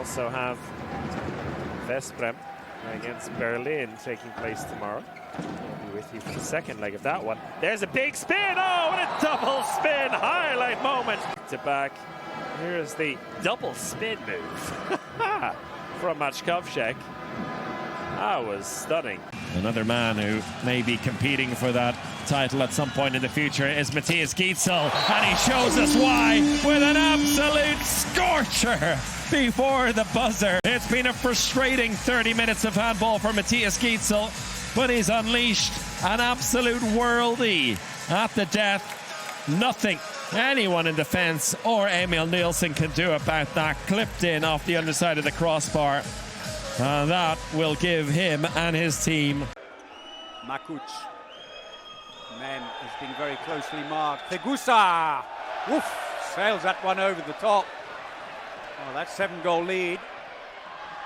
also have Vesprem against Berlin taking place tomorrow. I'll be with you for the second leg of that one. There's a big spin. Oh, what a double spin. Highlight moment. To back. Here's the double spin move from Machineseeker. That was stunning. Another man who may be competing for that title at some point in the future is Matthias Gietzel, and he shows us why with an absolute scorcher before the buzzer. It's been a frustrating 30 minutes of handball for Matthias Gietzel, but he's unleashed an absolute worldie at the death. Nothing anyone in defence or Emil Nielsen can do about that. Clipped in off the underside of the crossbar. That will give him and his team. Makuc. Men has been very closely marked. Tegusa! Woof! Sails that one over the top. Oh, that's 7-goal lead.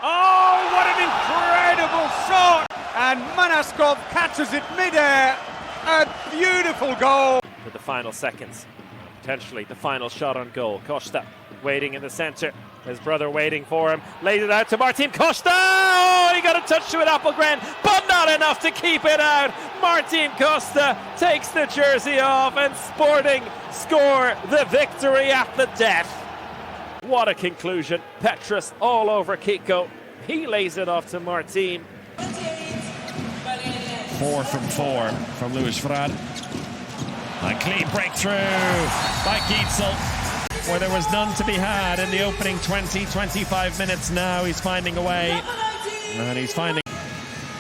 Oh, what an incredible shot! And Manaskov catches it mid-air. A beautiful goal. For the final seconds. Potentially the final shot on goal. Costa waiting in the centre. His brother waiting for him. Laid it out to Martin Costa. Oh, he got a touch to it, Appelgren, but not enough to keep it out. Martin Costa takes the jersey off, and Sporting score the victory at the death. What a conclusion. Petrus all over Kiko. He lays it off to Martin. 4 from 4 from Louis Frad. A clean breakthrough by Gietzel, where there was none to be had in the opening 20-25 minutes. Now he's finding a way, and he's finding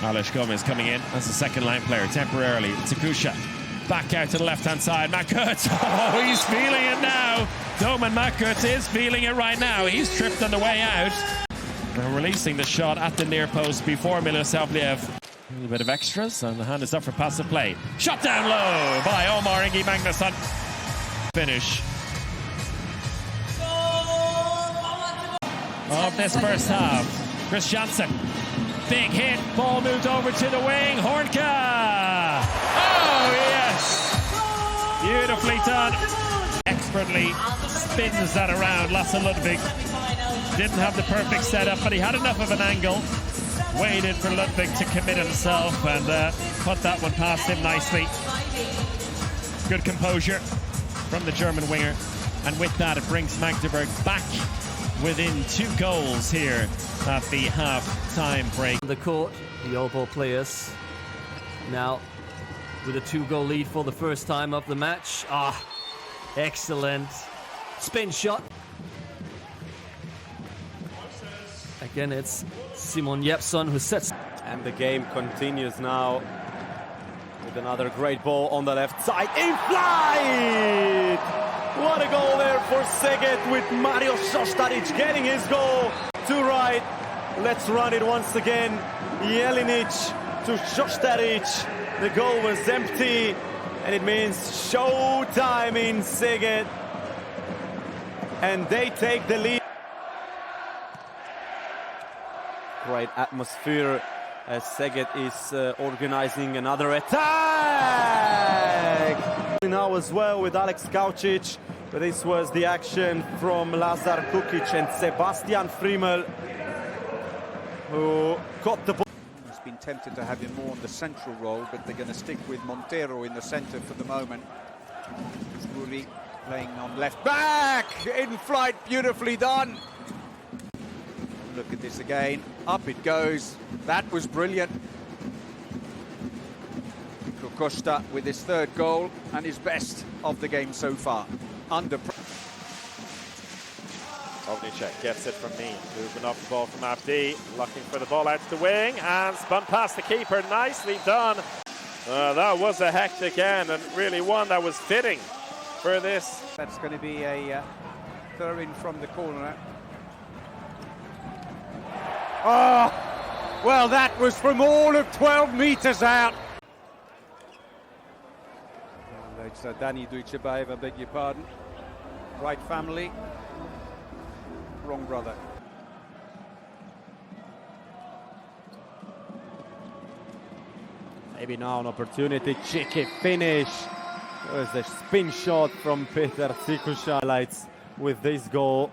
Alex Gomez coming in as a second line player temporarily. Takusha back out to the left hand side. Makut, oh, he's feeling it now. Doman Makut is feeling it right now. He's tripped on the way out and releasing the shot at the near post before Milosavljev. A little bit of extras, and the hand is up for passive play. Shot down low by Omar Ingi Magnusson. Finish of this first half. Chris Janssen, big hit, ball moved over to the wing. Hornka! Oh yes! Beautifully done. Expertly spins that around. Lasse Ludwig didn't have the perfect setup, but he had enough of an angle. Waited for Ludwig to commit himself and put that one past him nicely. Good composure from the German winger, and with that it brings Magdeburg back within 2 goals here at the half-time break. The court, the Opel players now with a 2-goal lead for the first time of the match. Excellent spin shot. Again, it's Simon Jeppsson who sets. And the game continues now with another great ball on the left side in flight. What a goal there for Szeged, with Mario Šoštarić getting his goal to right. Let's run it once again. Jelinic to Šoštarić. The goal was empty, and it means showtime in Szeged. And they take the lead. Great atmosphere as Szeged is organizing another attack. Now as well with Alex Kaučić, but this was the action from Lazar Kukic and Sebastian Friemel, who caught the ball. He's been tempted to have him more on the central role, but they're going to stick with Montero in the centre for the moment. Ruri playing on left back, in flight, beautifully done. Look at this again, up it goes. That was brilliant. Costa with his 3rd goal and his best of the game so far. Under Ovnicek gets it from me. Moving off the ball from Abdi, looking for the ball out to the wing, and spun past the keeper. Nicely done. That was a hectic end, and really one that was fitting for this. That's going to be a throw-in from the corner. Oh, well, that was from all of 12 metres out. It's Dani Dujcebaev, I beg your pardon. Right family, wrong brother. Maybe now an opportunity, cheeky finish. There's the spin shot from Peter Tsikusha. Highlights with this goal.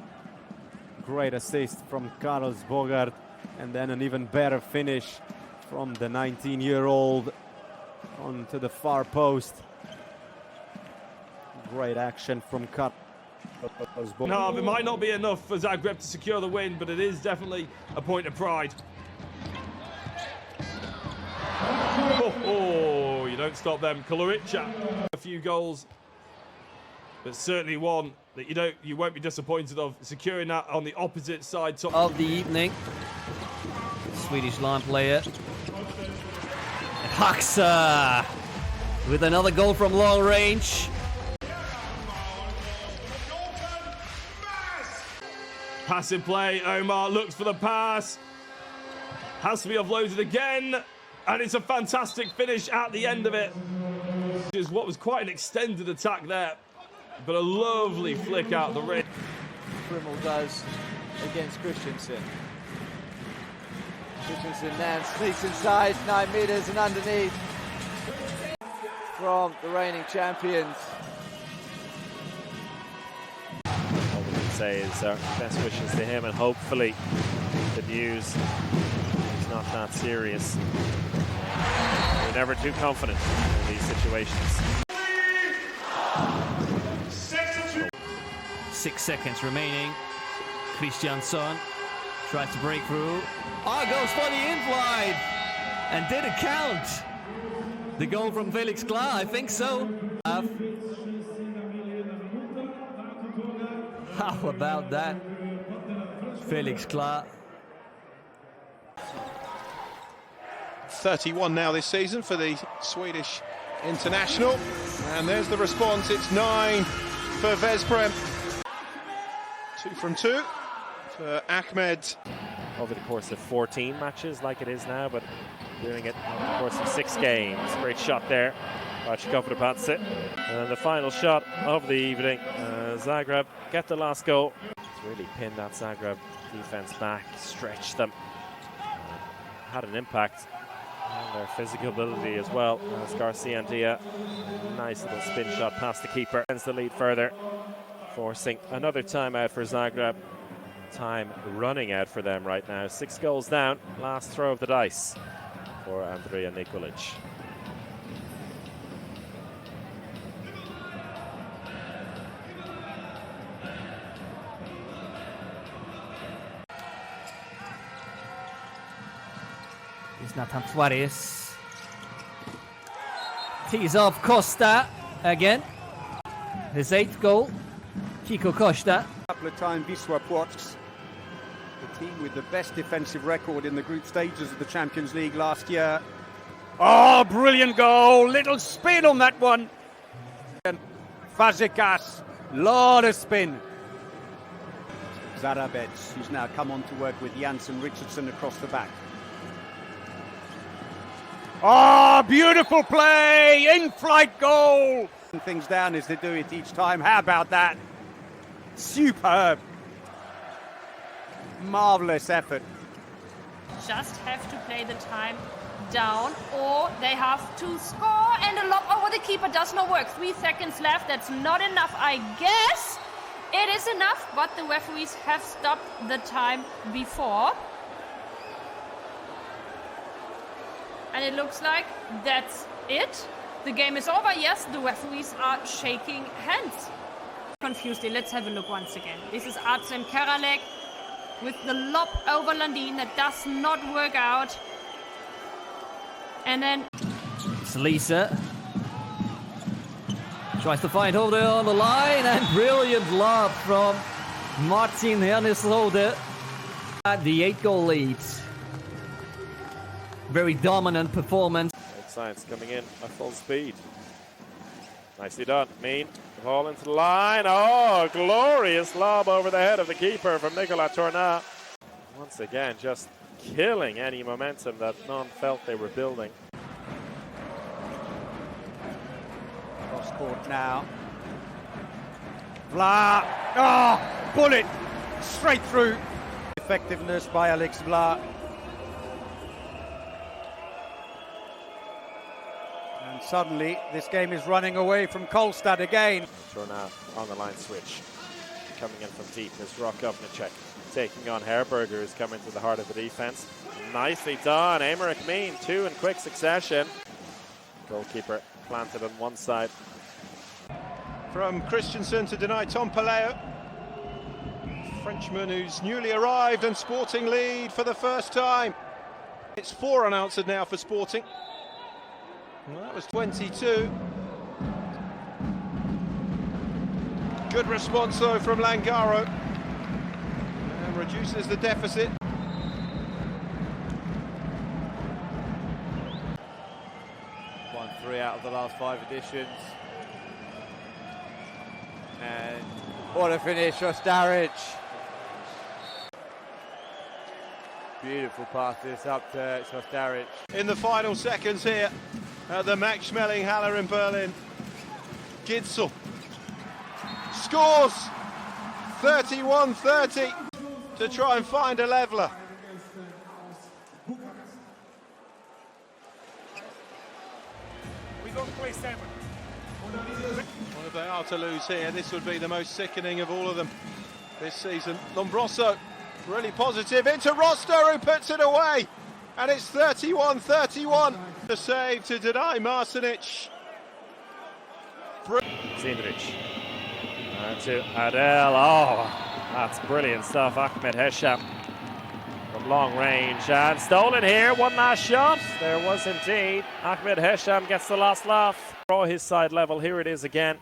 great assist from Carlos Bogart, and then an even better finish from the 19-year-old onto the far post. Great action from Carlos Bogart. No, it might not be enough for Zagreb to secure the win, but it is definitely a point of pride. Oh, you don't stop them. Kolorica, a few goals, but certainly one that you won't be disappointed of, securing that on the opposite side of the evening. Swedish line player. And Haxa with another goal from long range. Passive play, Omar looks for the pass. Has to be offloaded again. And it's a fantastic finish at the end of it. Is what was quite an extended attack there, but a lovely flick out the ring. Frimmel does against Christensen. Christensen now sneaks inside, 9 meters and underneath from the reigning champions. All we can say is our best wishes to him, and hopefully the news is not that serious. We're never too confident in these situations. 6 seconds remaining. Christiansson tries to break through. Goes for the in-flight. And did it count? The goal from Felix Klar, I think so. How about that? Felix Klar. 31 now this season for the Swedish international, and there's the response. It's 9 for Vesprem. 2 from 2 for Ahmed. Over the course of 14 matches like it is now, but doing it over the course of 6 games. Great shot there by Chikovrapatse. And the final shot of the evening. Zagreb get the last goal. It's really pinned that Zagreb defense back, stretched them. Had an impact on their physical ability as well. As Garcia and Dia, nice little spin shot past the keeper. Ends the lead further, forcing another timeout for Zagreb. Time running out for them right now. 6 goals down. Last throw of the dice for Andrija Nikolic. It's Nathan Suarez. Tees off Costa again. His 8th goal. Kiko Costa. A couple of times Wisła Płock, the team with the best defensive record in the group stages of the Champions League last year. Oh, brilliant goal! Little spin on that one. And Fazekas, lot of spin. Zarabec, who's now come on to work with Janssen Richardson across the back. Oh, beautiful play! In-flight goal! Things down as they do it each time. How about that? Superb. Marvelous effort. Just have to play the time down, or they have to score, and a lob over the keeper does not work. 3 seconds left. That's not enough, I guess. It is enough, but the referees have stopped the time before. And it looks like that's it. The game is over. Yes, the referees are shaking hands. Confused. Let's have a look once again. This is Artem Karalek with the lob over Landin that does not work out. And then Slisa tries to find Holder on the line, and brilliant lob from Martin Hernesrode at the 8-goal lead. Very dominant performance. Science coming in at full speed. Nicely done. Mean. Ball into the line. Oh, glorious lob over the head of the keeper from Nicolas Tournat. Once again, just killing any momentum that none felt they were building. Cross court now. Vla. Oh, bullet. Straight through. Effectiveness by Alex Vla. And suddenly, this game is running away from Kolstad again. Tournat on the line switch. Coming in from deep is Rok Ovnicek. taking on Herberger, who's coming to the heart of the defense. Nicely done, Aymeric Mean, 2 in quick succession. Goalkeeper planted on one side. From Christensen to deny Tom Paleo. Frenchman who's newly arrived, and Sporting lead for the first time. It's 4 unanswered now for Sporting. Well, that was 22. Good response though from Langaro. And reduces the deficit. Won 3 out of the last 5 editions. And what a finish, Ostaric. Beautiful pass this up to Ostaric. In the final seconds here at the Max Schmeling-Halle in Berlin. Gitzel scores 31-30 to try and find a leveller. Well, if they are to lose here, this would be the most sickening of all of them this season. Lombroso really positive into Roster, who puts it away, and it's 31-31. The save to deny Marcinic. Zindrich. To Adel. Oh, that's brilliant stuff. Ahmed Hesham from long range, and stolen here. One last shot. There was indeed. Ahmed Hesham gets the last laugh. Draw his side level. Here it is again.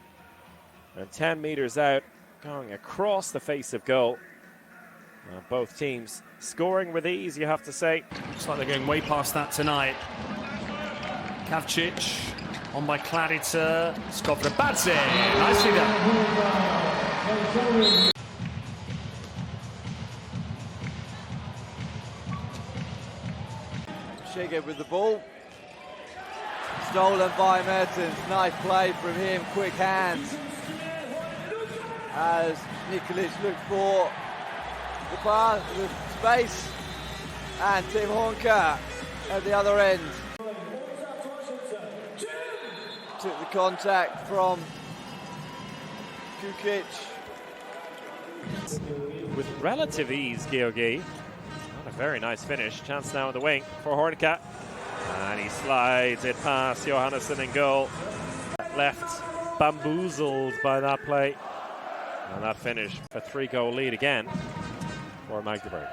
And 10 meters out, going across the face of goal. Both teams scoring with ease, you have to say. Looks like they're going way past that tonight. Kavcic on by Kladica. Skovrabatze. Nicely done. Shiga with the ball. Stolen by Mertens. Nice play from him. Quick hands. As Nikolic looked for the pass, the space, and Tim Honka at the other end. Took the contact from Kukic. With relative ease, Georgi. Not a very nice finish. Chance now in the wing for Hornka. And he slides it past Johannesson in goal. Left bamboozled by that play. And that finish, a 3-goal lead again for Magdeburg.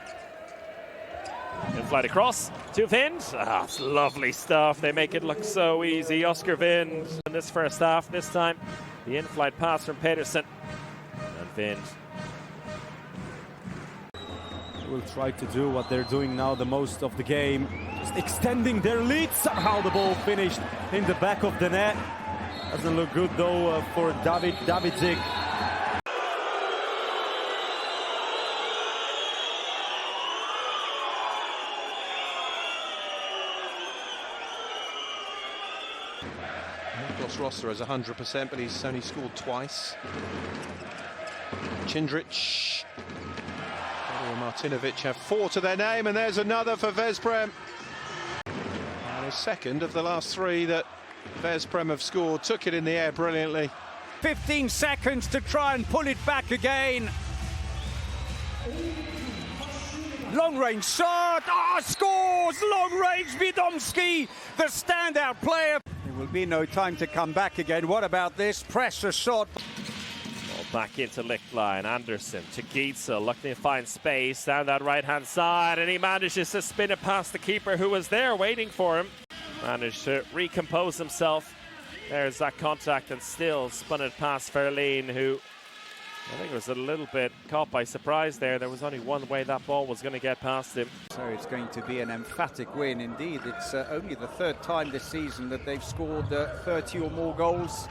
In-flight across to Vind. Ah, it's lovely stuff. They make it look so easy. Oscar Vind in this first half. This time, the in-flight pass from Pedersen. And Vind. Will try to do what they're doing now the most of the game. Just extending their lead. Somehow the ball finished in the back of the net. Doesn't look good though for Davidzik. Ross Roster has 100%, but he's only scored twice. Cindric and Martinovic have 4 to their name, and there's another for Veszprem. And his second of the last 3 that Veszprem have scored. Took it in the air brilliantly. 15 seconds to try and pull it back again. Long range shot. Scores! Long range Widomski, the standout player. There will be no time to come back again. What about this pressure shot? Ball back into Lichtlein. Anderson to Gitzel, looking to find space down that right-hand side, and he manages to spin it past the keeper who was there waiting for him. Managed to recompose himself. There's that contact, and still spun it past Verleen, who I think was a little bit caught by surprise there. There was only one way that ball was going to get past him. So it's going to be an emphatic win indeed. It's only the 3rd time this season that they've scored 30 or more goals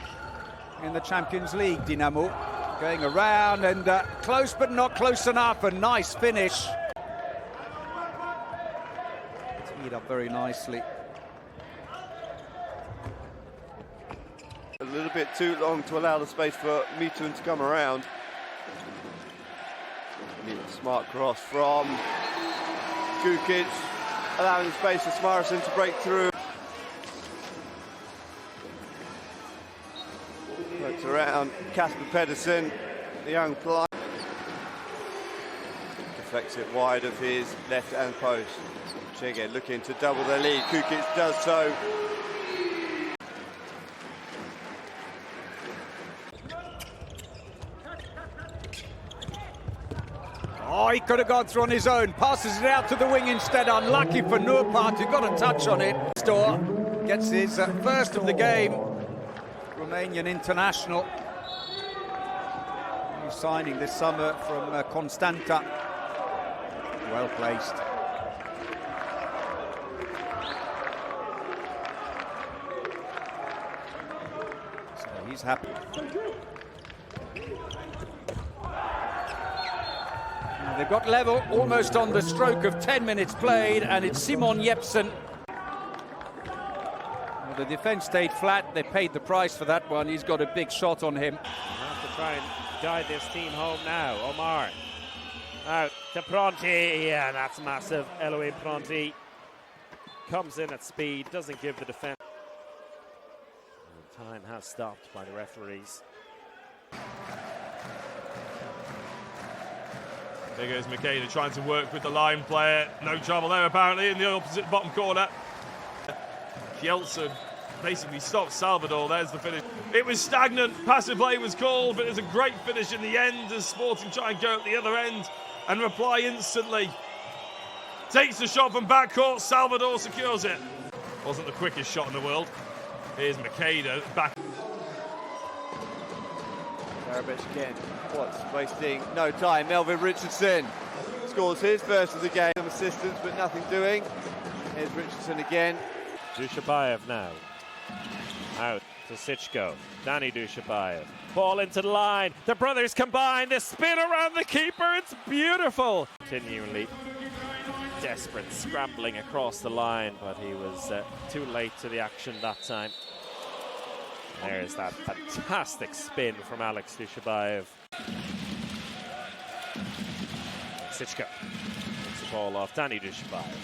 in the Champions League. Dinamo going around and close but not close enough. A nice finish. Teed up very nicely. A little bit too long to allow the space for Mitun to come around. Need a smart cross from Kukic, allowing space for Smarison to break through. Works around Kasper Pedersen, the young player. deflects it wide of his left-hand post. Szeged looking to double the lead. Kukic does so. Oh, he could have gone through on his own. Passes it out to the wing instead. Unlucky for Nurpat, who got a touch on it. Store gets his first of the game. Romanian international. New signing this summer from Constanta. Well placed. So he's happy. They've got level almost on the stroke of 10 minutes played, and it's Simon Jepsen. Well, the defense stayed flat. They paid the price for that one. He's got a big shot on him. Have to try and guide this team home now. Omar out to Pronti. Yeah, that's massive. Elohim Pronti comes in at speed, doesn't give the defense. And time has stopped by the referees. There goes Makeda trying to work with the line player. No trouble there apparently in the opposite bottom corner. Kielce basically stopped Salvador. There's the finish. It was stagnant. Passive play was called, but it was a great finish in the end as Sporting try and go at the other end and reply instantly. Takes the shot from backcourt. Salvador secures it. Wasn't the quickest shot in the world. Here's Makeda back. Karabic again. What's wasting no time. Melvin Richardson scores his first of the game. Some assistance, but nothing doing. Here's Richardson again. Dushabayev now. Out to Sichko. Danny Dushabayev. Ball into the line. The brothers combine. The spin around the keeper. It's beautiful. Continually desperate scrambling across the line, but he was too late to the action that time. There's that fantastic spin from Alex Dushabayev. Sichko takes the ball off Danny Dushabayev.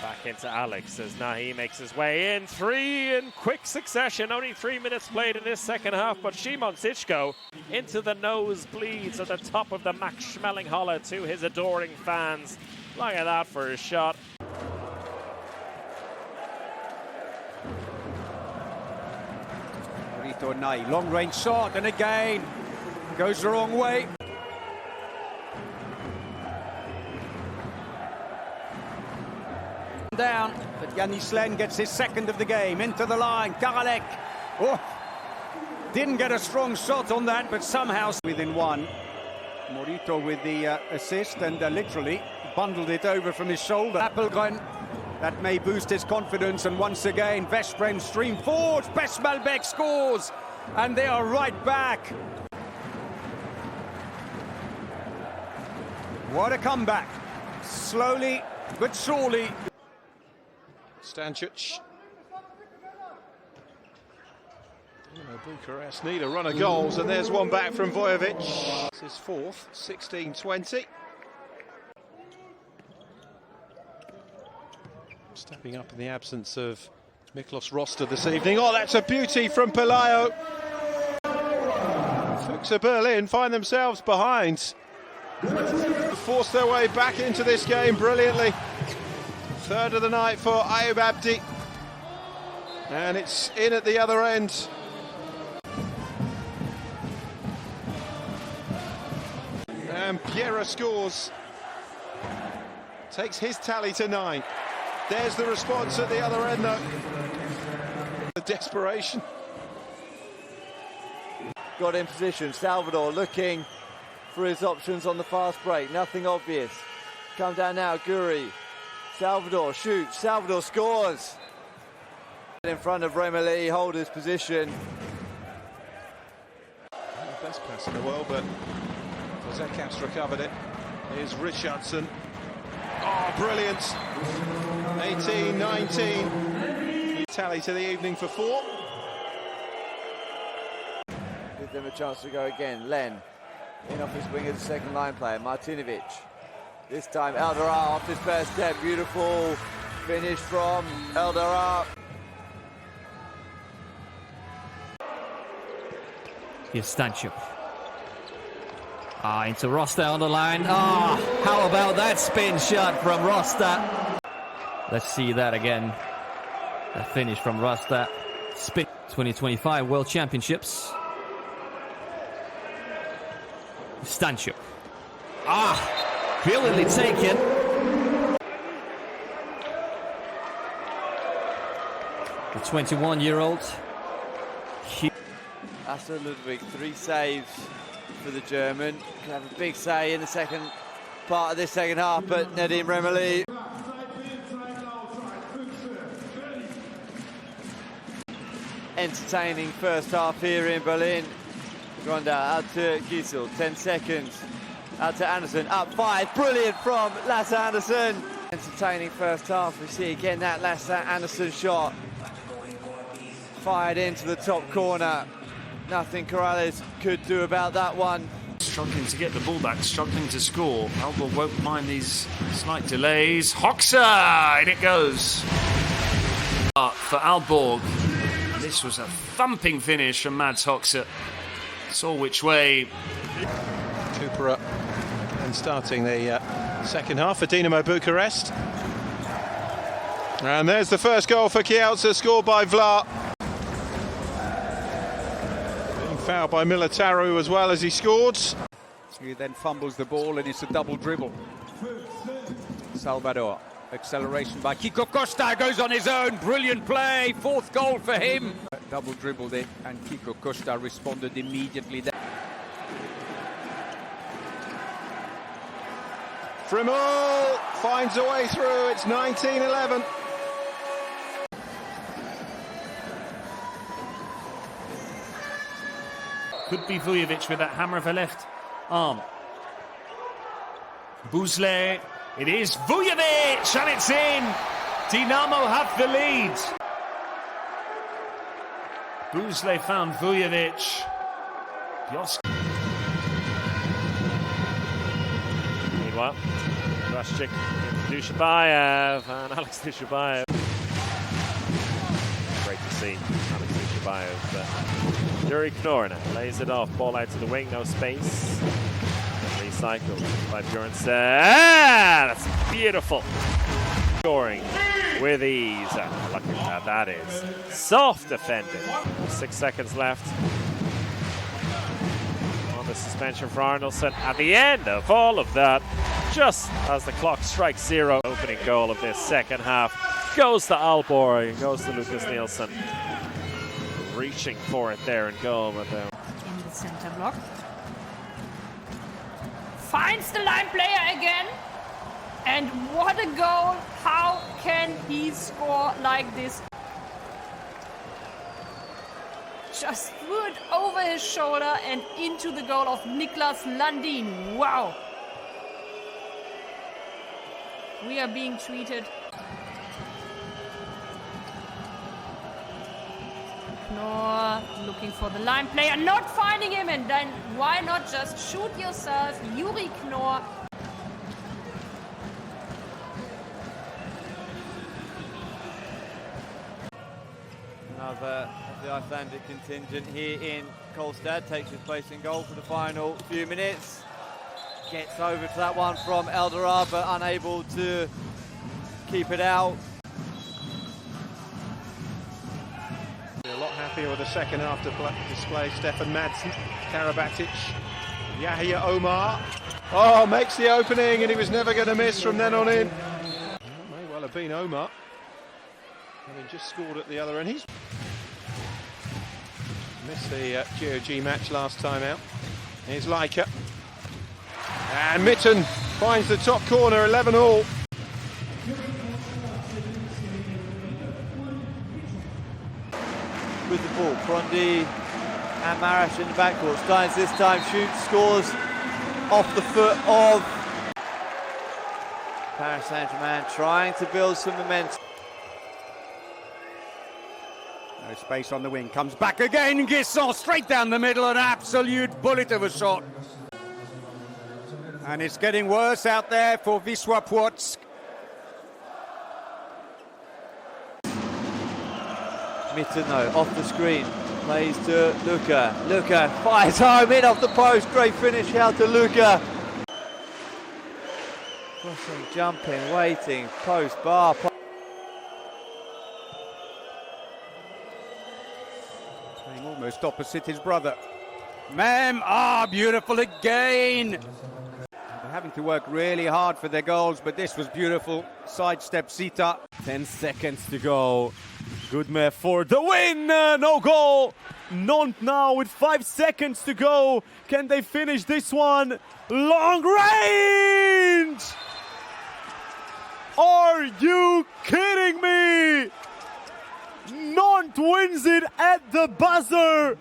Back into Alex as Nahi makes his way in. Three in quick succession. Only 3 minutes played in this second half, but Szymon Sichko into the nosebleeds at the top of the Max Schmeling-Halle to his adoring fans. Look at that for a shot. Long range shot, and again goes the wrong way. Down, but Yannis Len gets his second of the game into the line. Karalek, didn't get a strong shot on that, but somehow within one. Morito with the assist and literally bundled it over from his shoulder. Appelgren. That may boost his confidence, and once again, Veszprem stream forward. Besmalbek scores, and they are right back. What a comeback. Slowly, but surely. Stančić. Bucharest need a run of goals, and there's one back from Vojovic. It's his fourth, 16-20. Stepping up in the absence of Miklos Roster this evening. Oh, that's a beauty from Pelayo. Fuchs Berlin find themselves behind. Force their way back into this game brilliantly. Third of the night for Ayub Abdi. And it's in at the other end. And Piera scores. Takes his tally to 9. There's the response at the other end, though. The desperation. Got in position. Salvador looking for his options on the fast break. Nothing obvious. Come down now, Guri. Salvador shoots. Salvador scores. In front of Remeli, hold his position. The best pass in the world, but Zekas recovered it. Here's Richardson. Oh, brilliant. 18-19. Tally to the evening for 4. Give them a chance to go again. Len in off his wing as a second line player. Martinovic. This time Eldara off his first step. Beautiful finish from Eldara. Here's Stančić. Into Rosta on the line. How about that spin shot from Rosta? Let's see that again. A finish from Rosta. Spin. 2025 World Championships. Stanchuk. Brilliantly taken. The 21-year-old. Asa Ludwig, 3 saves for the German. Could have a big say in the second part of this second half, but Nedim Remeli. Entertaining first half here in Berlin. Gronda out to Giesel, 10 seconds. Out to Anderson, up 5, brilliant from Lasse Anderson. Entertaining first half, we see again that Lasse Anderson shot. Fired into the top corner. Nothing Corrales could do about that one. Struggling to get the ball back, struggling to score. Aalborg won't mind these slight delays. Hoxha! In it goes. For Aalborg. This was a thumping finish from Mads Hoxha. Saw which way. Kupera and starting the second half for Dinamo Bucharest. And there's the first goal for Kielce, scored by Vla. Being fouled by Militaru as well as he scored. He then fumbles the ball and it's a double dribble. Salvador. Acceleration by Kiko Costa, goes on his own, brilliant play, 4th goal for him. Double dribbled it and Kiko Costa responded immediately. Frimel finds a way through, it's 19-11. Could be Vujovic with that hammer of a left arm. Buzle. It is Vujovic, and it's in. Dinamo have the lead. Buzle found Vujovic. Meanwhile, Rashchik, Dushabayev, and Alex Dushabayev. Great to see Alex Dushabayev, but Yuri Knorr now lays it off. Ball out to the wing, no space. Recycled by Bjornsen. That's beautiful. Scoring with ease. Look at that, that is soft defending. 6 seconds left on the suspension for Arnoldsson. At the end of all of that, just as the clock strikes 0, opening goal of this second half goes to Aalborg and goes to Lucas Nielsen. Reaching for it there in goal, but in the center block. Finds the line player again. And what a goal. How can he score like this? Just threw it over his shoulder and into the goal of Niklas Landin. Wow. We are being treated. Knorr looking for the line player, not finding him, and then why not just shoot yourself, Yuri Knorr. Another of the Icelandic contingent here in Kolstad takes his place in goal for the final few minutes. Gets over to that one from Eldorad, but unable to keep it out. A lot happier with the second half display. Stefan Madsen, Karabatic, Yahya Omar. Oh, makes the opening, and he was never going to miss from then on in. May well have been Omar, having just scored at the other end. He's missed the GOG match last time out. Here's Leica. And Mitten finds the top corner, 11-all. With the ball, Prondy and Marash in the backcourt. Steins this time shoots, scores off the foot of Paris Saint-Germain, trying to build some momentum. No space on the wing, comes back again, Guisson straight down the middle, an absolute bullet of a shot. And it's getting worse out there for Wisła Płock. Mitten though, off the screen. Plays to Luca. Luca fires home in off the post. Great finish out to Luca. Pushing, jumping, waiting, post, bar. Playing almost opposite his brother. Mem, beautiful again. They're having to work really hard for their goals, but this was beautiful. Sidestep Sita. 10 seconds to go. Goodme for the win. No goal. Nantes now with 5 seconds to go. Can they finish this one? Long range! Are you kidding me? Nantes wins it at the buzzer.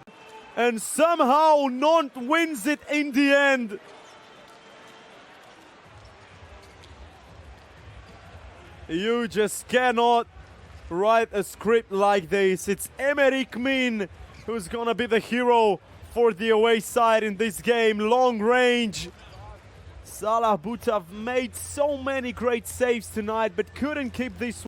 And somehow Nantes wins it in the end. You just cannot write a script like this. It's Emerick Min who's gonna be the hero for the away side in this game. Long range. Salah Boutav made so many great saves tonight, but couldn't keep this.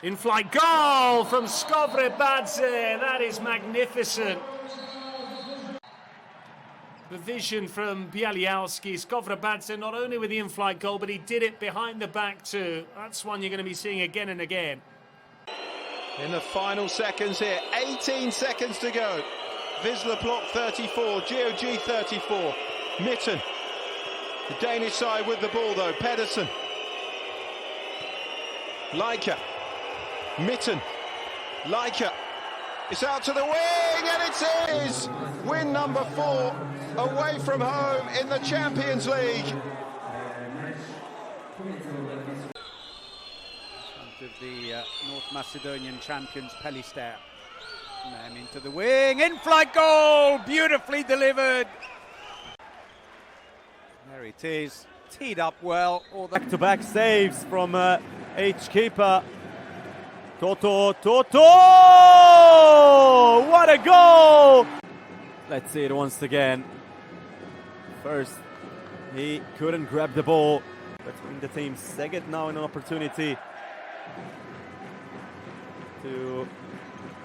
In-flight goal from Skovrebadze. That is magnificent. The vision from Bialowski. Skovrebadze not only with the in-flight goal, but he did it behind the back too. That's one you're going to be seeing again and again. In the final seconds here, 18 seconds to go. Wisla 34, GOG 34. Mitten. The Danish side with the ball though. Pedersen. Leica. Mitten. Leica. It's out to the wing, and it is! Win number 4 away from home in the Champions League. Of the North Macedonian champions, Pelister. Man into the wing, in-flight goal, beautifully delivered. There it is, teed up well. Back-to-back saves from H keeper. Toto! What a goal! Let's see it once again. First, he couldn't grab the ball between the teams. Szeged now an opportunity to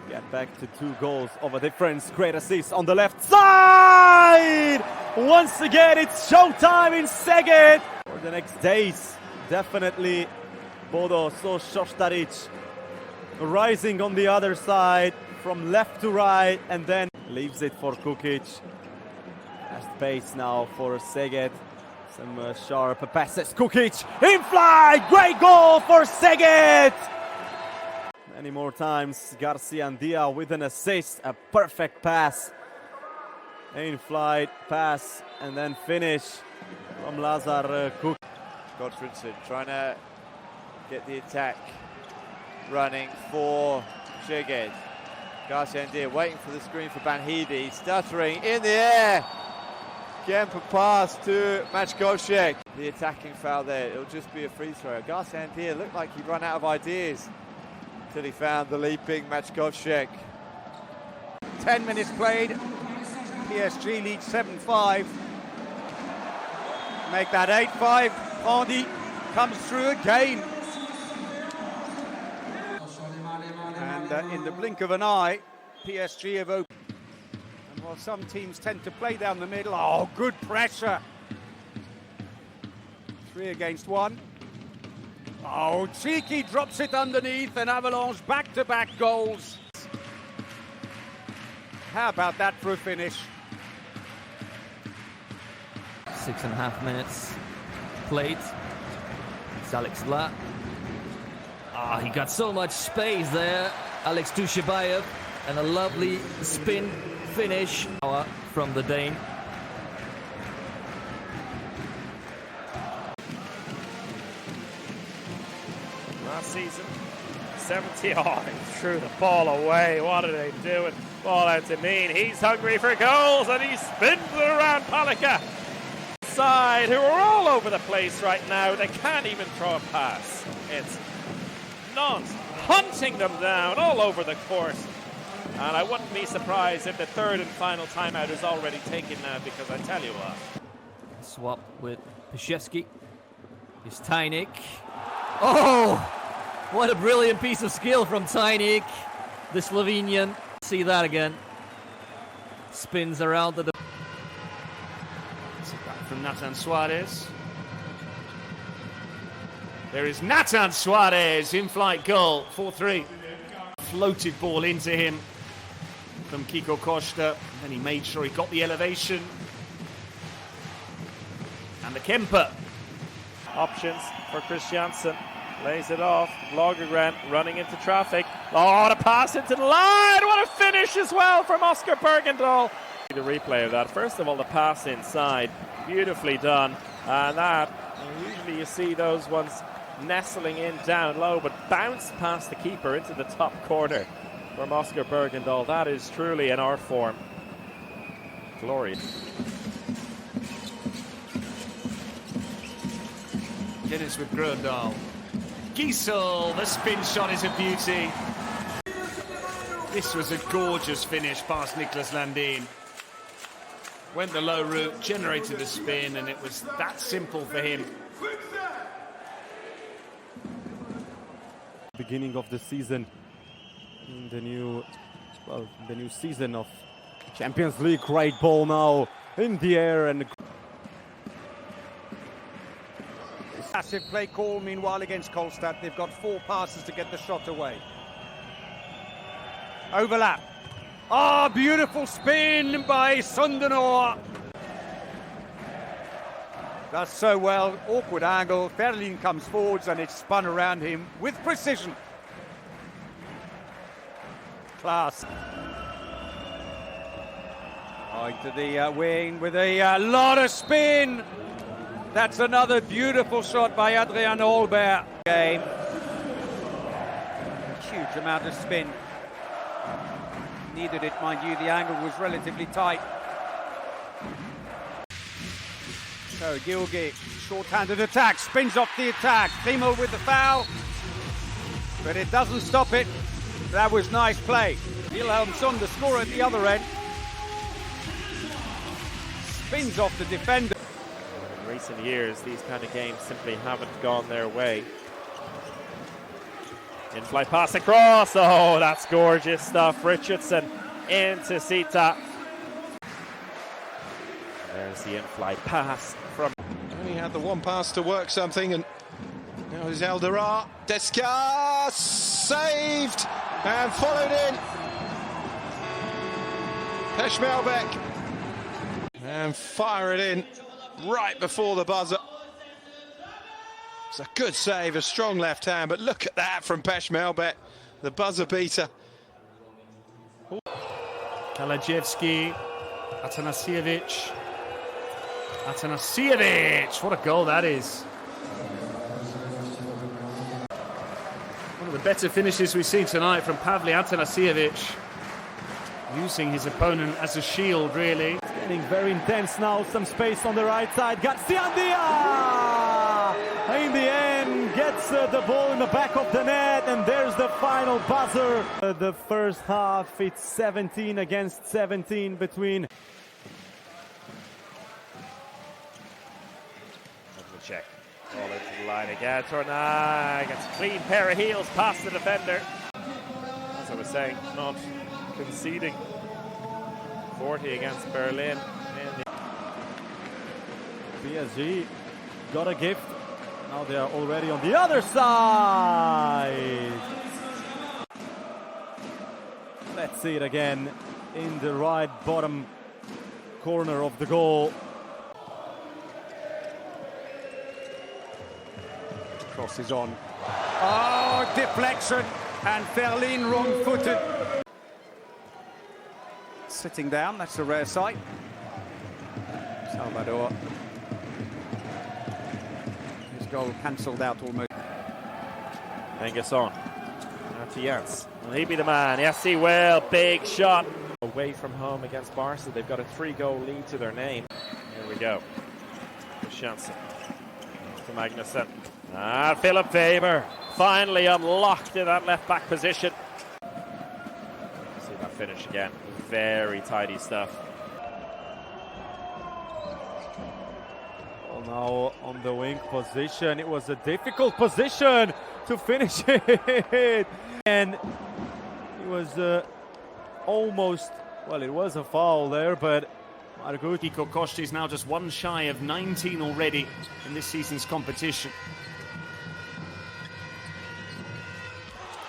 get back to 2 goals of a difference. Great assist on the left side! Once again, it's showtime in Szeged! For the next days, definitely Bodo Šoštarić rising on the other side from left to right, and then leaves it for Kukic. Fast pace now for Szeged. Some sharp passes. Kukic in flight! Great goal for Szeged! Many more times, Garcia and Dia with an assist, a perfect pass. In flight pass and then finish from Lazar Kuk. Gottfriedson trying to get the attack running for Szeged. Garcia and Dia waiting for the screen for Banhidi, stuttering in the air. Kemper pass to Maćkovšek. The attacking foul there, it'll just be a free throw. Garcia and Dia looked like he'd run out of ideas till he found the leaping Maćkovšek. 10 minutes played, PSG leads 7-5. Make that 8-5. Hardy comes through again. And in the blink of an eye, PSG have opened. And while some teams tend to play down the middle, good pressure. 3 against 1. Cheeky drops it underneath, and Avalanche back-to-back goals. How about that for a finish? 6.5 minutes played. It's Alex La. He got so much space there. Alex Dushabayev, and a lovely spin finish from the Dane. Last season, 70, he threw the ball away. What are they doing? Ball out to Mean. He's hungry for goals, and he spins it around Palika. Side, who are all over the place right now. They can't even throw a pass. It's Nantes hunting them down all over the court. And I wouldn't be surprised if the 3rd and final timeout is already taken now, because I tell you what. Swap with Paszewski. Here's Tynick. What a brilliant piece of skill from Tajnik, the Slovenian. See that again. Spins around the... From Nathan Suarez. There is Nathan Suarez, in-flight goal, 4-3. Floated ball into him from Kiko Costa, and he made sure he got the elevation. And the Kemper. Options for Christiansen. Lays it off. Lagergren running into traffic. Oh, the pass into the line. What a finish as well from Oscar Bergendahl. The replay of that. First of all, the pass inside. Beautifully done. And that, usually you see those ones nestling in down low, but bounced past the keeper into the top corner from Oscar Bergendahl. That is truly an art form. Glorious. Dennis with Gröndal. Giesel, the spin shot is a beauty. This was a gorgeous finish past Niklas Landin. Went the low route, generated the spin, and it was that simple for him. Beginning of the season, in the new season of Champions League. Great ball now in the air and Massive play call meanwhile against Kolstad. They've got 4 passes to get the shot away. Overlap. Ah, beautiful spin by Sundenor. Does so well. Awkward angle. Ferlin comes forwards and it's spun around him with precision. Class. Going to the wing with a lot of spin. That's another beautiful shot by Adrian Olberg. Game. Huge amount of spin. Needed it, mind you. The angle was relatively tight. So Gilgi, short-handed attack, spins off the attack. Thiemo with the foul, but it doesn't stop it. That was nice play. Wilhelmsson, the scorer at the other end, spins off the defender. In recent years, these kind of games simply haven't gone their way. In-flight pass across. Oh, that's gorgeous stuff. Richardson into Sita. There's the in-flight pass from... Only had the one pass to work something, and now is Eldera. Deska saved and followed in. Peshmelbeck and fire it in right before the buzzer. It's a good save, a strong left hand, but look at that from Peshmelbeck, the buzzer beater. Kaladziewski, Atanasievich. Atanasievich, what a goal that is. One of the better finishes we've seen tonight from Pavli Atanasievich. Using his opponent as a shield, really. it's getting very intense now. Some space on the right side. Gatsiandia! In the end, gets the ball in the back of the net, and there's the final buzzer. The first half, it's 17 against 17 between. Check. Ball into the line again. Tornai gets a clean pair of heels past the defender. As I was saying, not conceding. 40 against Berlin. PSG got a gift. Now they are already on the other side. Let's see it again in the right bottom corner of the goal. Cross is on. Oh, deflection, and Ferlin wrong-footed. Sitting down, that's a rare sight. Salvador. His goal cancelled out almost. Angerson. Now to Jans. Will he be the man? Yes, he will. Big shot. Away from home against Barca. They've got a 3-goal lead to their name. Here we go. Christiansen. To Magnussen. Ah, Philip Weber finally unlocked in that left-back position. See that finish again. Very tidy stuff. All Now on the wing position, it was a difficult position to finish it. And it was almost, well, it was a foul there, but Kiko Kosti is now just one shy of 19 already in this season's competition.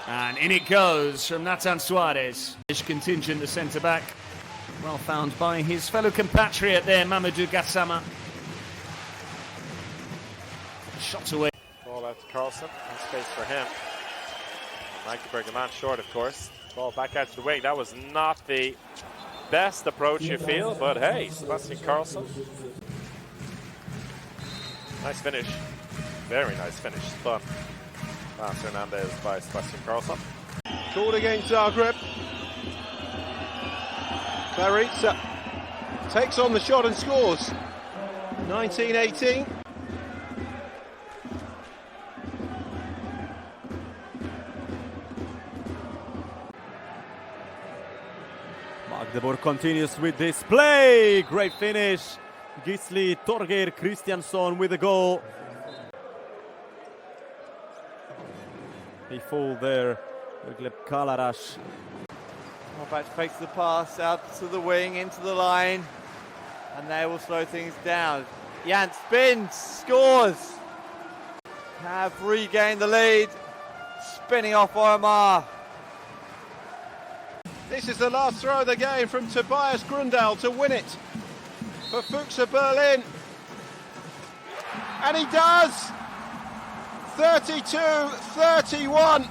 And in it goes from Nathan Suarez. Contingent, the centre-back. Well found by his fellow compatriot there, Mamadou Gassama. Shot away. Ball out to Carlson. No space for him. Magdeburg, a man short, of course. Ball back out to the wing. That was not the best approach, you feel, but hey, Sebastian Carlson. Nice finish. Very nice finish. Spun. Pass Hernandez by Sebastian Carlson. Called against Zagreb. Clarica takes on the shot and scores. 19-18. Magdeburg continues with this play. Great finish. Gisli Torgeir Kristjansson with the goal. He fooled there. Gleb Kalarash. Back to face the pass out to the wing, into the line. And they will slow things down. Jan spins, scores. Have regained the lead. Spinning off Ormar. This is the last throw of the game from Tobias Grundal to win it for Fuchs Berlin. And he does! 32-31.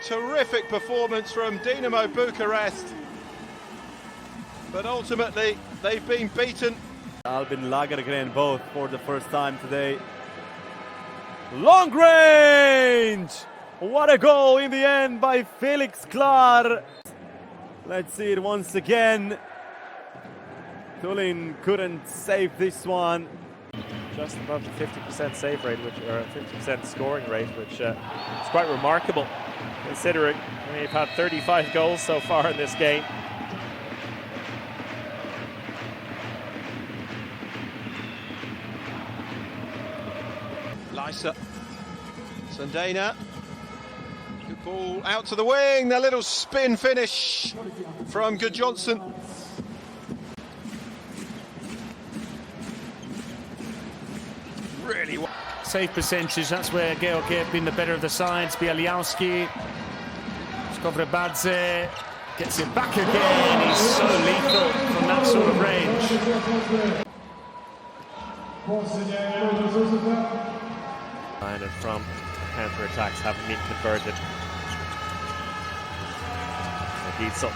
Terrific performance from Dinamo Bucharest. But ultimately, they've been beaten. Albin Lagergren both for the first time today. Long range! What a goal in the end by Felix Klar. Let's see it once again. Tulin couldn't save this one. Just above the 50% save rate, or 50% scoring rate, which is quite remarkable considering they've had 35 goals so far in this game. Lysa, Sundana, good ball out to the wing, the little spin finish from Good Johnson. Really Save percentage, that's where Georgiev been the better of the sides. Bialowski, Skovrebadze gets it back again. He's so lethal from that sort of range. And from counter-attacks haven't been converted. Gietzel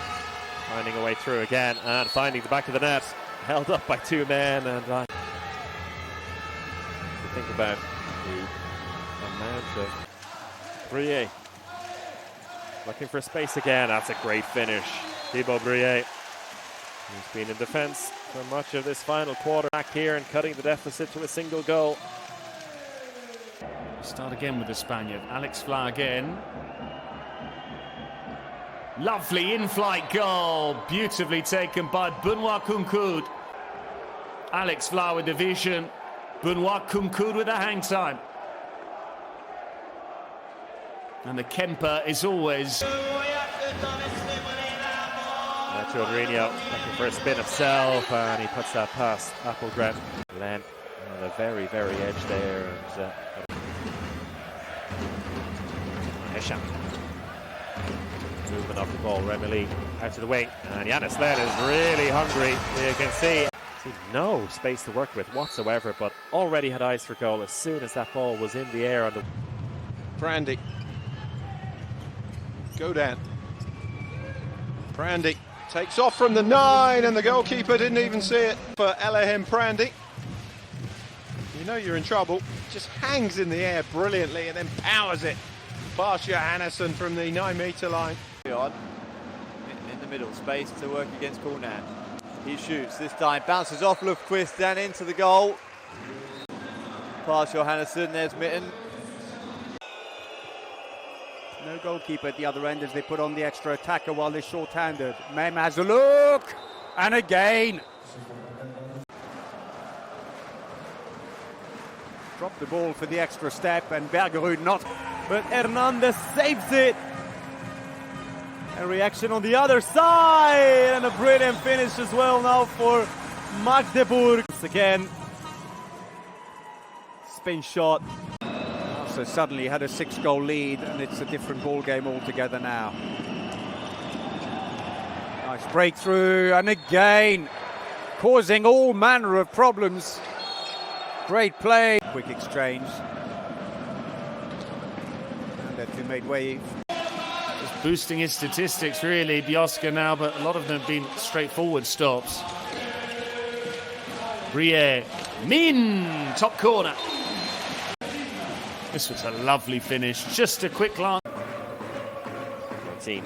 finding a way through again and finding the back of the net. Held up by two men, and think about the amount of Brie looking for space again. That's a great finish. Thibaut Brie, who's been in defense for much of this final quarter, back here and cutting the deficit to a single goal. Start again with the Spaniard. Alex Fla again. Lovely in-flight goal. Beautifully taken by Benoit Kunkud. Alex Fla with the vision. Benoit Kunkud with the hang time. And the Kemper is always... Childrinho looking for a spin of self, and he puts that past Appelgren. Len on the very, very edge there. And, Hesham moving off the ball. Remeli out to the wing, and Yanis Len is really hungry. You can see no space to work with whatsoever, but already had eyes for goal as soon as that ball was in the air. On the Brandy. Go down. Brandy takes off from the 9, and the goalkeeper didn't even see it for Elahim Brandy. You know you're in trouble. Just hangs in the air brilliantly and then powers it past Johannesson from the 9-metre line. In the middle, space to work against Kulnan. He shoots, this time bounces off Lufquist and into the goal. Past Johannesson, there's Mitten. No goalkeeper at the other end as they put on the extra attacker while they're short-handed. Mem has a look, and again. Dropped the ball for the extra step, and Bergerud not. But Hernandez saves it. A reaction on the other side, and a brilliant finish as well now for Magdeburg. Again, spin shot. So suddenly had a 6-goal lead, and it's a different ball game altogether now. Nice breakthrough, and again causing all manner of problems. Great play. Quick exchange. And that two made way. Just boosting his statistics, really, Bioska now, but a lot of them have been straightforward stops. Brie, Min, top corner. This was a lovely finish, just a quick glance. Martin,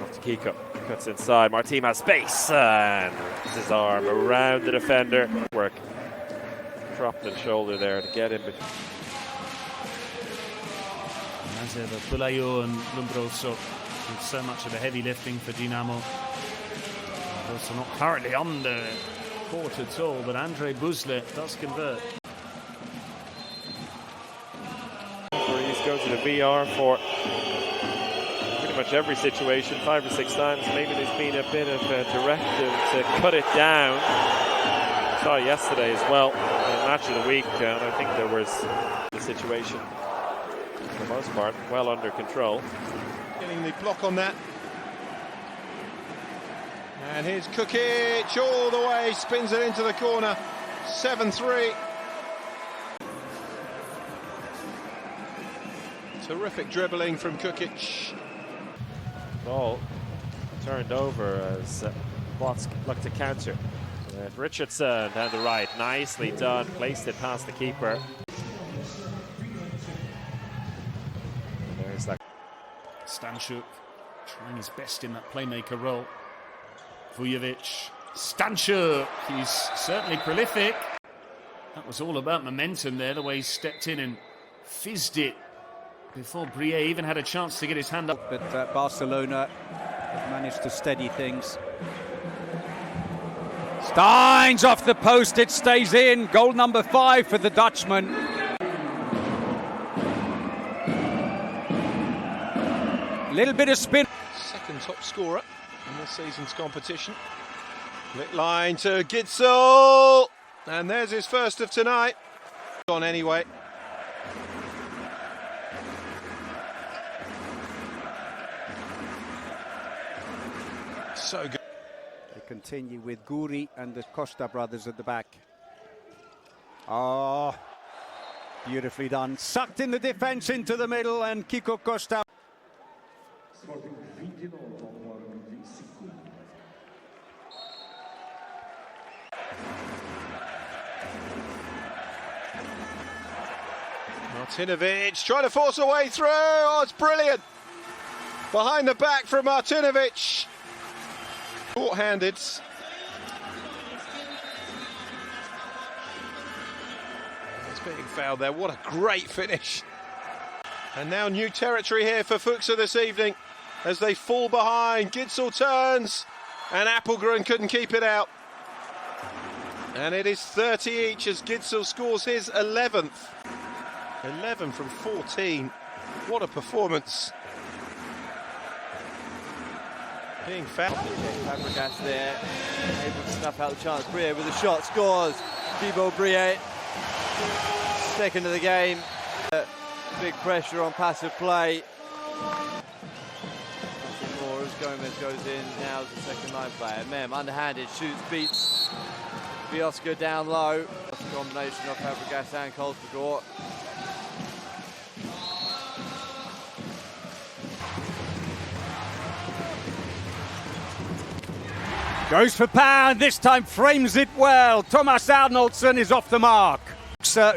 off to Kiko, cuts inside. Martin has space and puts his arm around the defender. Work. Dropped the shoulder there to get him. As ever, Pulayo and Lombroso did so much of the heavy lifting for Dinamo. Also not currently on the court at all, but Andre Buzle does convert. He's going to the VR for pretty much every situation, 5 or 6 times. Maybe there's been a bit of a directive to cut it down. Saw it yesterday as well. Match of the week, and I think there was the situation for the most part well under control. Getting the block on that. And here's Kukic all the way, spins it into the corner. 7-3. Terrific dribbling from Kukic. Ball turned over as Watts looked to counter. Richardson down the right, nicely done, placed it past the keeper. And there's that. Stanchuk trying his best in that playmaker role. Vujovic, Stanchuk, he's certainly prolific. That was all about momentum there, the way he stepped in and fizzed it before Brie even had a chance to get his hand up. But Barcelona have managed to steady things. Steins off the post, it stays in. Goal number 5 for the Dutchman. Little bit of spin. Second top scorer in this season's competition. Lit line to Gitzel. And there's his first of tonight. On anyway. So good. They continue with Guri and the Costa brothers at the back. Oh, beautifully done. Sucked in the defense into the middle, and Kiko Costa. Martinovic trying to force a way through. Oh, it's brilliant. Behind the back from Martinovic. Short-handed. It's being fouled there. What a great finish. And now new territory here for Fuchs this evening as they fall behind. Gitzel turns and Appelgren couldn't keep it out. And it is 30 each as Gitzel scores his 11th. 11 from 14. What a performance. Being fouled. Fabregas there, able to snuff out the chance. Brie with a shot, scores. Thibaut Brie, second of the game. Big pressure on passive play. Nothing more as Gomez goes in now as the second line player. Mem underhanded, shoots, beats Bioska down low. That's a combination of Fabregas and Kolskogor. Goes for pound, this time frames it well. Thomas Arnoldson is off the mark.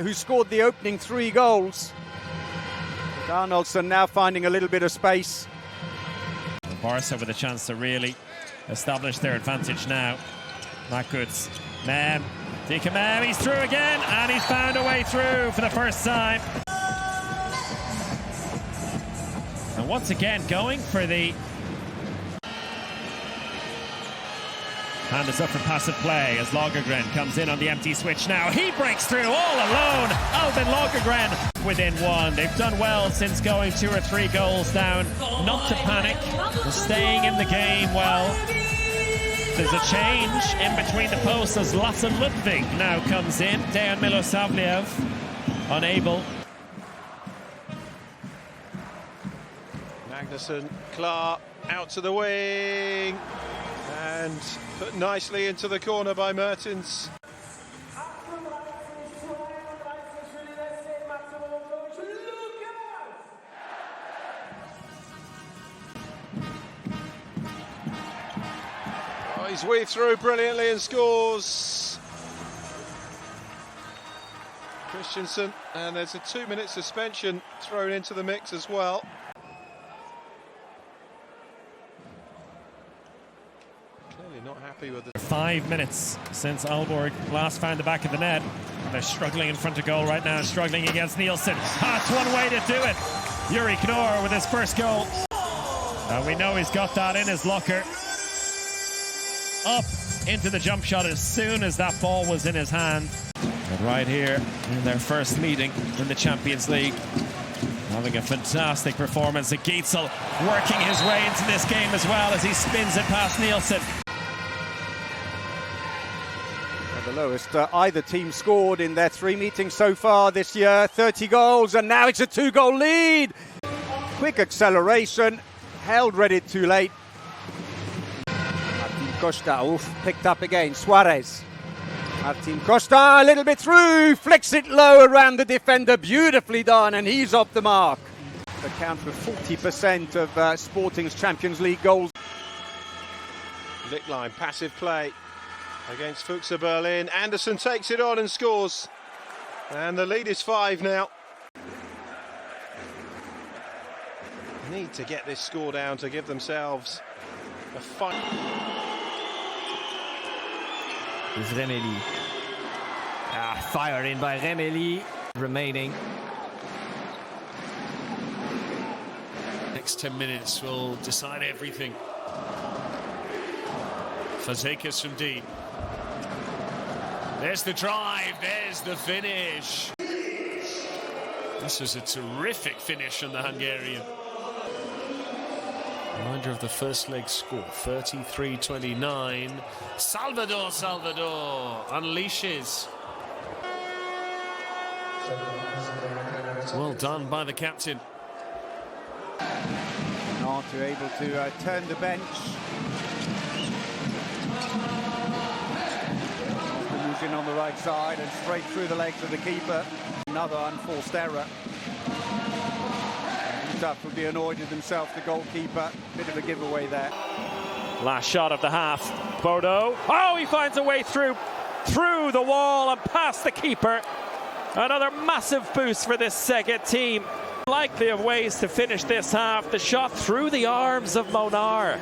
Who scored the opening 3 goals. Arnoldson now finding a little bit of space. Barca with a chance to really establish their advantage now. Makuts, Mem, Dika Mem, he's through again, and he's found a way through for the first time. And once again going for the Hand is up for passive play as Lagergren comes in on the empty switch now. He breaks through all alone. Albin Lagergren within one. They've done well since going 2 or 3 goals down. Not to panic. They're staying in the game well. There's a change in between the posts as Lasse Ludwig now comes in. Dejan Milosavljev unable. Magnusson, Clark, out to the wing. And put nicely into the corner by Mertens. Oh, he's weaved through brilliantly and scores. Christensen, and there's a 2-minute suspension thrown into the mix as well. Not happy with it. 5 minutes since Aalborg last found the back of the net. They're struggling in front of goal right now, struggling against Nielsen. That's one way to do it. Yuri Knorr with his first goal. We know he's got that in his locker. Up into the jump shot as soon as that ball was in his hand. But right here in their first meeting in the Champions League, having a fantastic performance. Gietzel working his way into this game as well as he spins it past Nielsen. The lowest either team scored in their 3 meetings so far this year, 30 goals, and now it's a 2-goal lead. Quick acceleration, held ready too late. Martin Costa, picked up again, Suarez. Martin Costa, a little bit through, flicks it low around the defender, beautifully done, and he's off the mark. Account for 40% of Sporting's Champions League goals. Lichtlein, passive play against Fuchs Berlin. Anderson takes it on and scores. And the lead is 5 now. Need to get this score down to give themselves a fight. Is Remeli. Fired in by Remeli. Remaining. Next 10 minutes will decide everything. Fazekas from deep. There's the drive, there's the finish. This was a terrific finish from the Hungarian. Reminder of the first leg score, 33-29. Salvador unleashes. Well done by the captain. Not able to turn the bench. In on the right side and straight through the legs of the keeper. Another unforced error. Duff would be annoyed with himself, the goalkeeper. Bit of a giveaway there. Last shot of the half. Bodo. Oh, he finds a way through the wall and past the keeper. Another massive boost for this Szeged team. Likely of ways to finish this half. The shot through the arms of Monar.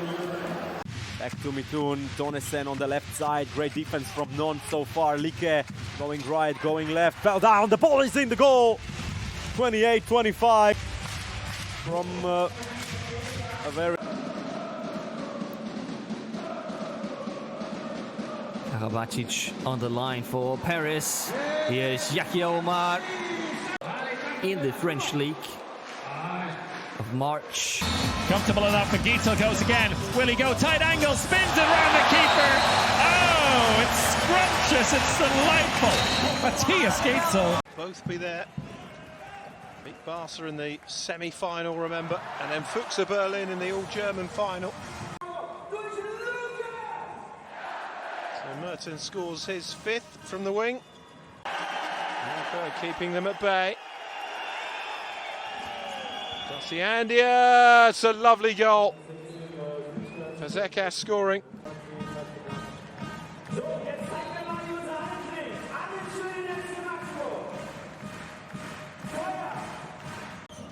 Back to Mitun, Donesen on the left side. Great defense from Non so far. Like going right, going left. Fell down. The ball is in the goal. 28-25 from a very... Karabatic on the line for Paris. Here's Yahya Omar in the French League of March. Comfortable enough, but Gietzel goes again. Will he go tight angle? Spins it around the keeper. Oh, it's scrumptious. It's delightful. Matthias Gietzel. Both be there. Beat Barca in the semi-final, remember, and then Fuchs Berlin in the all-German final. So Mertens scores his 5th from the wing. Okay, keeping them at bay. Dosiandia, it's a lovely goal. Fazekas scoring.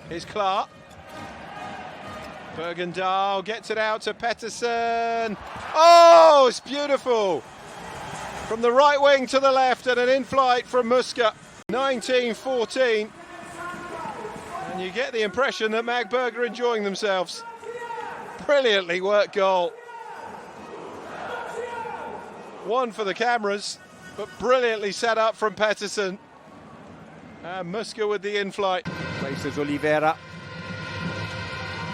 Here's Clark. Bergendahl gets it out to Pettersson. Oh, it's beautiful. From the right wing to the left and an in-flight from Muska. 19-14. And you get the impression that Magdeburg are enjoying themselves. Brilliantly worked goal. One for the cameras, but brilliantly set up from Pettersson. And Muska with the in-flight. Places Oliveira.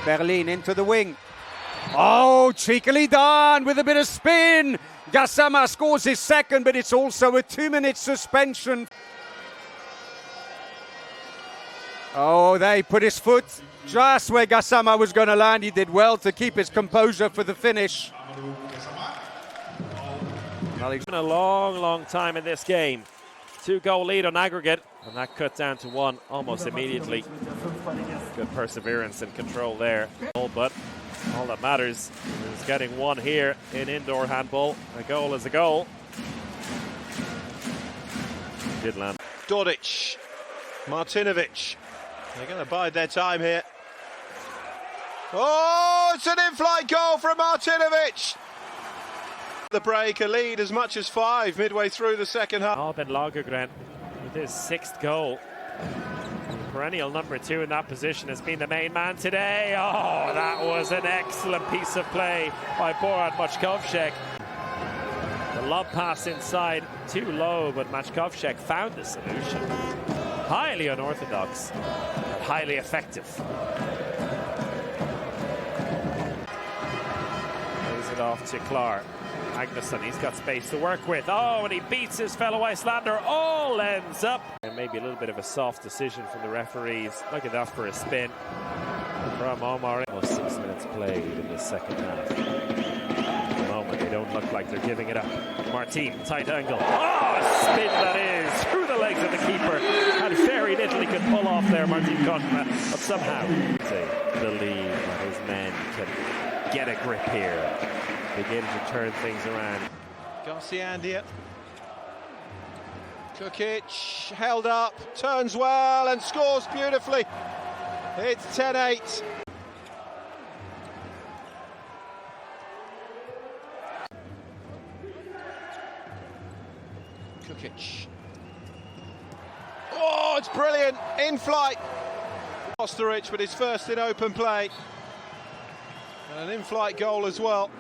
Berlin into the wing. Oh, cheekily done with a bit of spin. Gassama scores his second, but it's also a 2-minute suspension. Oh, they put his foot just where Gassama was going to land. He did well to keep his composure for the finish. Well, it's been a long time in this game. 2-goal lead on aggregate, and that cut down to 1 almost immediately. Good perseverance and control there. But all that matters is getting 1 here in indoor handball. A goal is a goal. Did land. Dodic, Martinovic. They're going to bide their time here. Oh, it's an in-flight goal from Martinovic. The break, a lead as much as 5 midway through the second half. Albin Lagergren with his 6th goal. Perennial number 2 in that position has been the main man today. Oh, that was an excellent piece of play by Boran Machineseeker. The lob pass inside, too low, but Machineseeker found the solution. Highly unorthodox, but highly effective. Plays it off to Clark. Magnusson, he's got space to work with. Oh, and he beats his fellow Icelander. All ends up. And maybe a little bit of a soft decision from the referees. Look at that for a spin from Omar. Almost 6 minutes played in the second half. At the moment, they don't look like they're giving it up. Martin, tight angle. Oh, a spin that is through the legs of the keeper. And very little he could pull off there, Martin Koshma. But somehow, they believe that his men can get a grip here. Begin to turn things around. Garciandia. Kukic held up, turns well and scores beautifully. It's 10-8. Kukic. Oh, it's brilliant. In flight. Osterich with his first in open play. And an in-flight goal as well.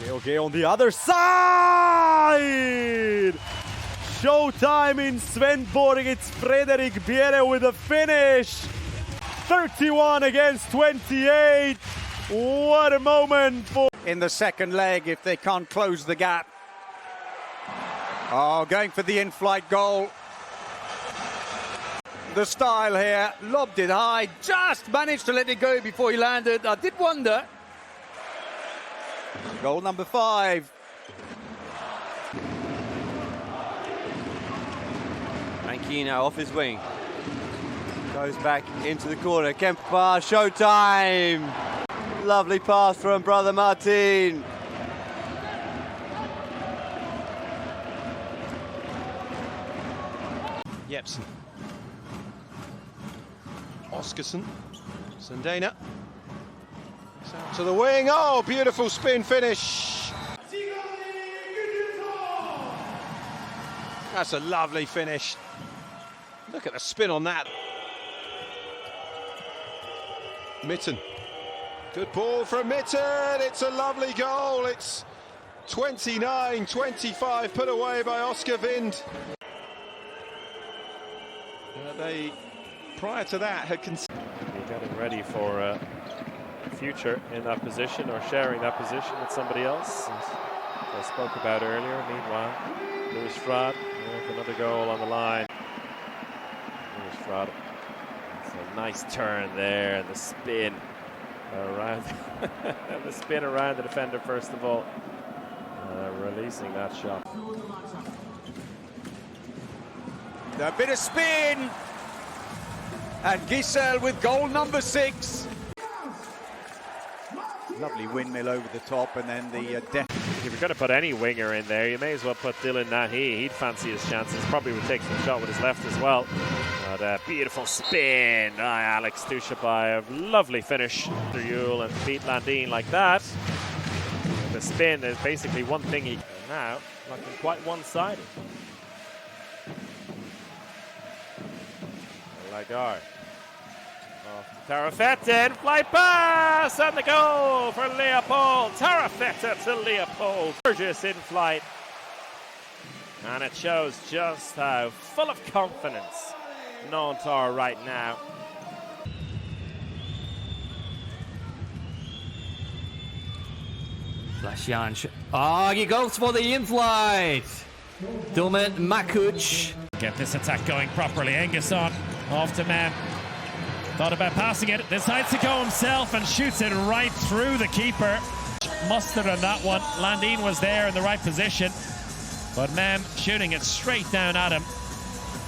George on the other side! Showtime in Svendborg. It's Frederick Bjerre with a finish. 31 against 28. What a moment for... In the second leg, if they can't close the gap. Oh, going for the in-flight goal. The style here, lobbed it high, just managed to let it go before he landed. I did wonder. Goal number 5. Mankino off his wing. Goes back into the corner. Kempa, showtime! Lovely pass from brother Martin. Jepsen. Oskarsson. Sundena. Out to the wing. Oh, beautiful spin finish. That's a lovely finish. Look at the spin on that. Mitten. Good ball from Mitten. It's a lovely goal. It's 29-25 put away by Oscar Vind. They, prior to that, had considered getting ready for future in that position or sharing that position with somebody else. As I spoke about earlier. Meanwhile, Louis Frad with another goal on the line. Louis Frad. It's a nice turn there, and the spin around the spin around the defender first of all, releasing that shot. A bit of spin, and Giselle with goal number 6. Lovely windmill over the top, and then the If you're going to put any winger in there, you may as well put Dylan Nahi. He'd fancy his chances. Probably would take some shot with his left as well. But beautiful spin by Alex Dushabai. Lovely finish through Yule and beat Landin like that. The spin is basically one thing he now looking quite one-sided. Lagarde. Tarafetta, flight pass, and the goal for Leopold. Tarafetta to Leopold. Gorgeous in flight. And it shows just how full of confidence Nantes are right now. Flashian. Oh, he goes for the in-flight. Domen Makuc. Get this attack going properly. Engesson off to Mem. Thought about passing it. Decides to go himself and shoots it right through the keeper. Mustard on that one. Landin was there in the right position. But Mem shooting it straight down at him.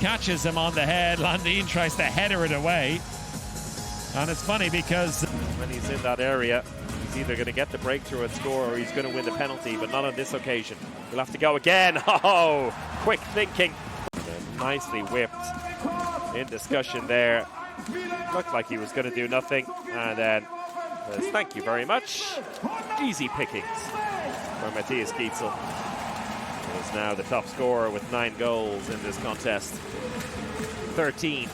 Catches him on the head. Landin tries to header it away. And it's funny because when he's in that area, he's either going to get the breakthrough and score or he's going to win the penalty, but not on this occasion. He'll have to go again. Oh, quick thinking. Nicely whipped in discussion there. Looked like he was going to do nothing. And then, thank you very much. Easy pickings for Matthias Gietzel. He is now the top scorer with 9 goals in this contest. 13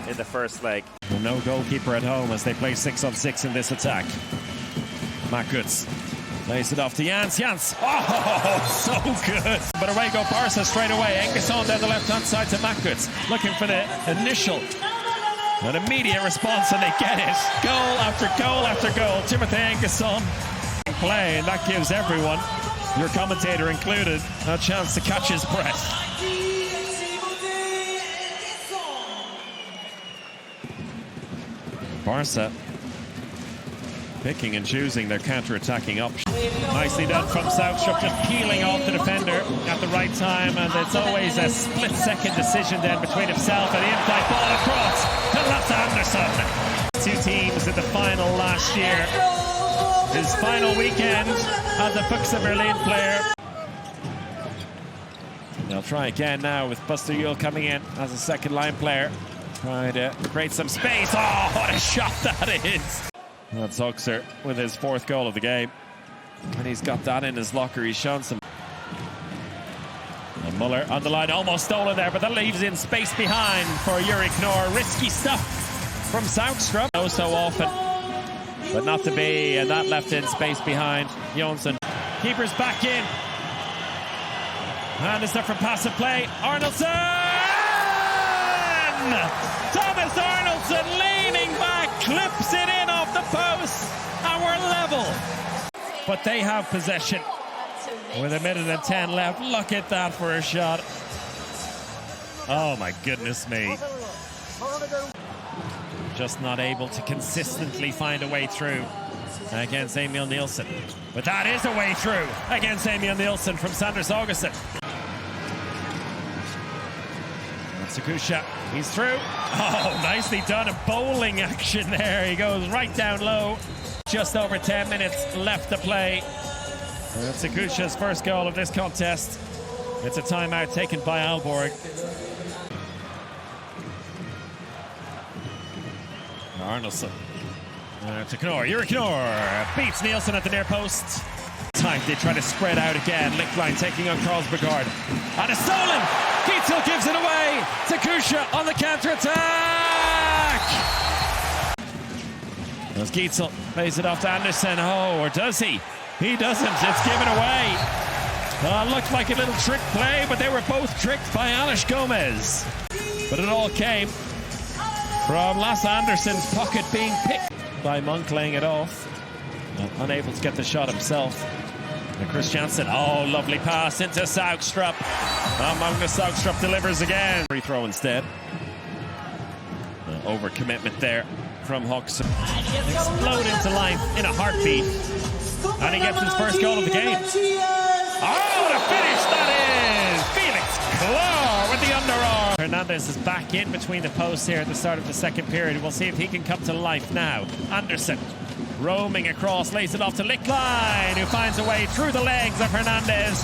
in the first leg. No goalkeeper at home as they play 6-on-6 in this attack. Makuc lays it off to Jans. Jans, oh, so good. But away go Barca straight away. Engesson down the left-hand side to Makuc. Looking for the initial, an immediate response, and they get it. Goal after goal after goal. Timothy Engesson play, and that gives everyone, your commentator included, a chance to catch his breath. Barca picking and choosing their counter-attacking option. Nicely done from Southstrup, just peeling off the defender at the right time, and it's always a split-second decision then between himself and the in-flight ball across to Lasse Andersson. 2 teams in the final last year. His final weekend as a Füchse Berlin player. They'll try again now with Buster Yule coming in as a second-line player. Trying to create some space. Oh, what a shot that is! That's Hoxer with his 4th goal of the game. And he's got that in his locker. He's shown some. And Muller on the line, almost stolen there, but that leaves in space behind for Yuri Knorr. Risky stuff from Southstrup. Oh, so often, but not to be. And that left in space behind Jonsson. Keeper's back in. And it's there from passive play. Arnoldson! Thomas Arnoldson leaning back, clips it in off the post, and we're level. But they have possession with 1:10 left. Look at that for a shot. Oh my goodness me. Just not able to consistently find a way through against Emil Nielsen. But that is a way through against Emil Nielsen from Sanders Augustin. Sakusha, he's through. Oh, nicely done. A bowling action there. He goes right down low. Just over 10 minutes left to play. That's Sakusha's first goal of this contest. It's a timeout taken by Aalborg. Arnoldson. To Knorr. Yuri Knorr beats Nielsen at the near post. Time they try to spread out again. Lichtlein taking on Karlsbregard. And it's stolen! Gietzel gives it away! Sakusha on the counter-attack! As Gietzel plays it off to Andersson. Oh, or does he? He doesn't. It's given away. Looked like a little trick play, but they were both tricked by Anish Gomez. But it all came from Lasse Andersson's pocket being picked by Monk, laying it off. Unable to get the shot himself. And Christiansen, oh, lovely pass into Saugstrup. Magnus Saugstrup delivers again. Free throw instead. Overcommitment there from Hawks. Explode into life in a heartbeat. And he gets his first goal of the game. Oh, the finish that is! Felix Klar with the underarm. Hernandez is back in between the posts here at the start of the second period. We'll see if he can come to life now. Andersson roaming across, lays it off to Lichtlein, who finds a way through the legs of Hernandez.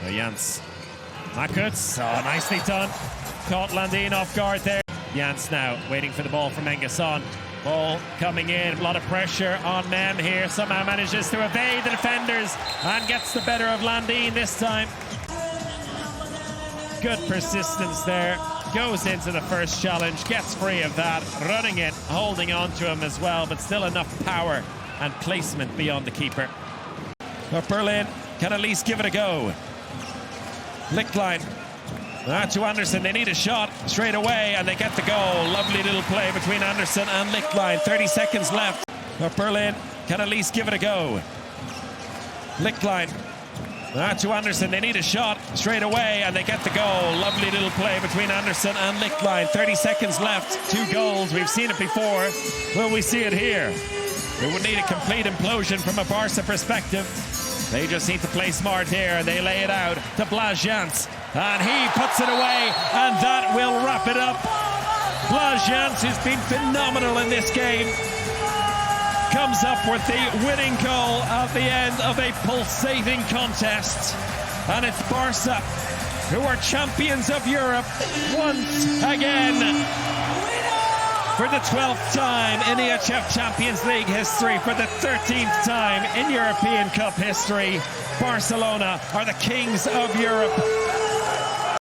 Jans. Makuc, oh, nicely done. Caught Landin off guard there. Jans now waiting for the ball from Engesson. Ball coming in, a lot of pressure on Mem here. Somehow manages to evade the defenders and gets the better of Landin this time. Good persistence there goes into the first challenge, gets free of that, running it, holding on to him as well, but still enough power and placement beyond the keeper. But Berlin can at least give it a go. Lichtlein to Anderson. They need a shot straight away, and they get the goal. Lovely little play between Anderson and Lichtlein. 30 seconds left. But Berlin can at least give it a go. Lichtlein to Anderson. They need a shot straight away, and they get the goal. Lovely little play between Anderson and Lichtlein. 30 seconds left. 2 goals. We've seen it before. Will we see it here? It would need a complete implosion from a Barca perspective. They just need to play smart here, and they lay it out to Blas-Jans. And he puts it away, and that will wrap it up. Blas-Jans has been phenomenal in this game. Comes up with the winning goal at the end of a pulsating contest. And it's Barca, who are champions of Europe once again. For the 12th time in EHF Champions League history, for the 13th time in European Cup history, Barcelona are the kings of Europe.